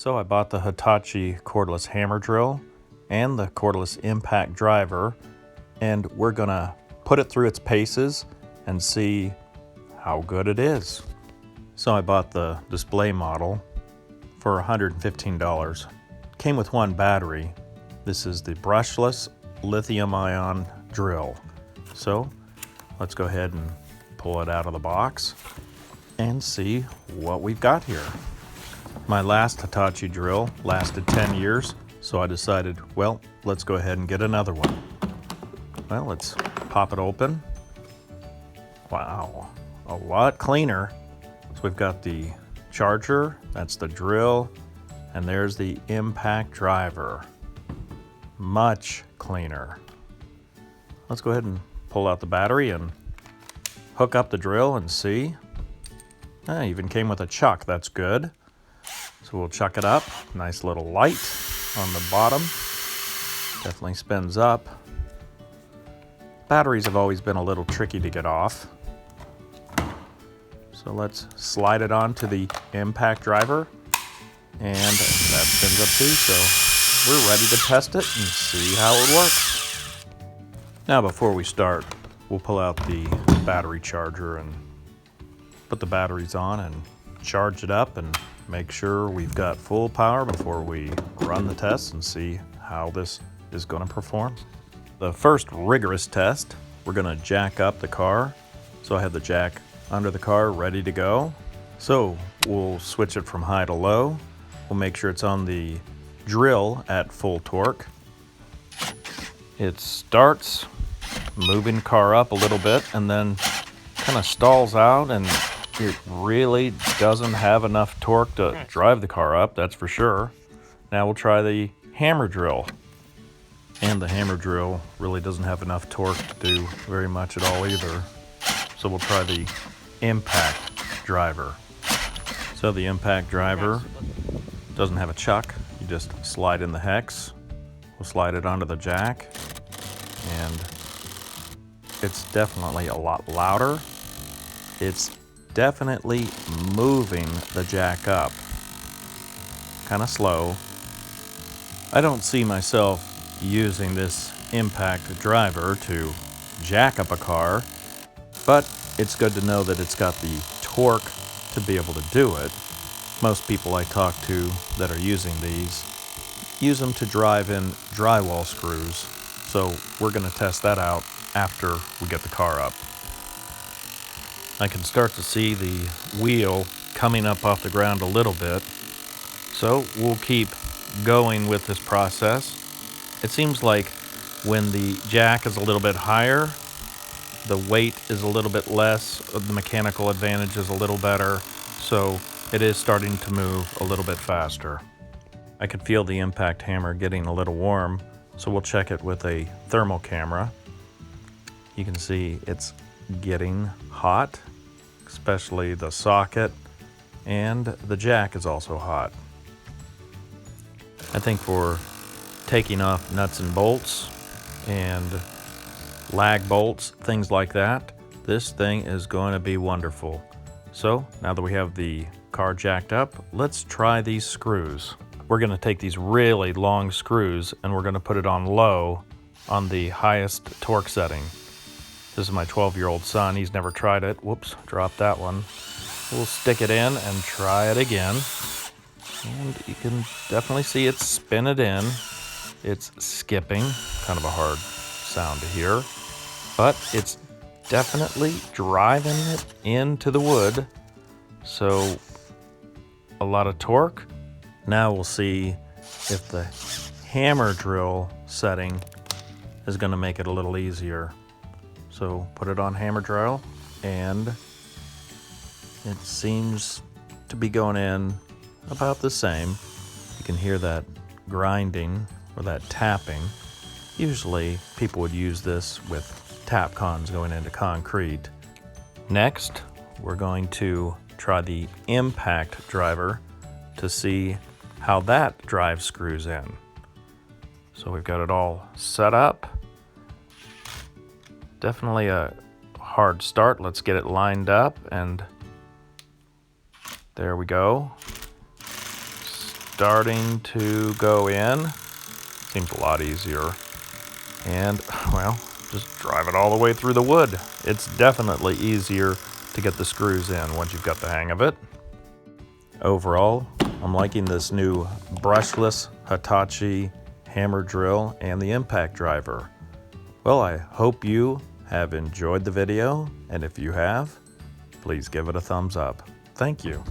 So I bought the Hitachi cordless hammer drill and the cordless impact driver, and we're gonna put it through its paces and see how good it is. So I bought the display model for $115. Came with one battery. This is the brushless lithium-ion drill. So let's go ahead and pull it out of the box and see what we've got here. My last Hitachi drill lasted 10 years, so I decided, well, let's go ahead and get another one. Well, let's pop it open. Wow, a lot cleaner. So we've got the charger, that's the drill, and there's the impact driver. Much cleaner. Let's go ahead and pull out the battery and hook up the drill and see. Even came with a chuck, that's good. So we'll chuck it up. Nice little light on the bottom. Definitely spins up. Batteries have always been a little tricky to get off. So let's slide it onto the impact driver. And that spins up too, so we're ready to test it and see how it works. Now before we start, we'll pull out the battery charger and put the batteries on and charge it up and make sure we've got full power before we run the test and see how this is going to perform. The first rigorous test, we're going to jack up the car. So I have the jack under the car ready to go. So we'll switch it from high to low. We'll make sure it's on the drill at full torque. It starts moving the car up a little bit and then kind of stalls out, and it really doesn't have enough torque to drive the car up, that's for sure. Now we'll try the hammer drill. And the hammer drill really doesn't have enough torque to do very much at all either. So we'll try the impact driver. So the impact driver doesn't have a chuck. You just slide in the hex. We'll slide it onto the jack. And it's definitely a lot louder. It's definitely moving the jack up. Kind of slow. I don't see myself using this impact driver to jack up a car, but it's good to know that it's got the torque to be able to do it. Most people I talk to that are using these use them to drive in drywall screws. So we're going to test that out after we get the car up. I can start to see the wheel coming up off the ground a little bit. So we'll keep going with this process. It seems like when the jack is a little bit higher, the weight is a little bit less, the mechanical advantage is a little better, so it is starting to move a little bit faster. I can feel the impact hammer getting a little warm, so we'll check it with a thermal camera. You can see it's getting hot, especially the socket, and the jack is also hot. I think for taking off nuts and bolts and lag bolts, things like that, this thing is going to be wonderful. So now that we have the car jacked up, let's try these screws. We're going to take these really long screws and we're going to put it on low on the highest torque setting. This is my 12-year-old son. He's never tried it. Whoops, dropped that one. We'll stick it in and try it again. And you can definitely see it spin it in. It's skipping, kind of a hard sound to hear, but it's definitely driving it into the wood. So a lot of torque. Now we'll see if the hammer drill setting is going to make it a little easier. So put it on hammer drill and it seems to be going in about the same. You can hear that grinding or that tapping. Usually people would use this with tap cons going into concrete. Next, we're going to try the impact driver to see how that drive screws in. So we've got it all set up. Definitely a hard start. Let's get it lined up, and there we go. starting to go in. Seems a lot easier. And, well, just drive it all the way through the wood. It's definitely easier to get the screws in once you've got the hang of it. Overall, I'm liking this new brushless Hitachi hammer drill and the impact driver. Well, I hope you have enjoyed the video, and if you have, please give it a thumbs up. Thank you.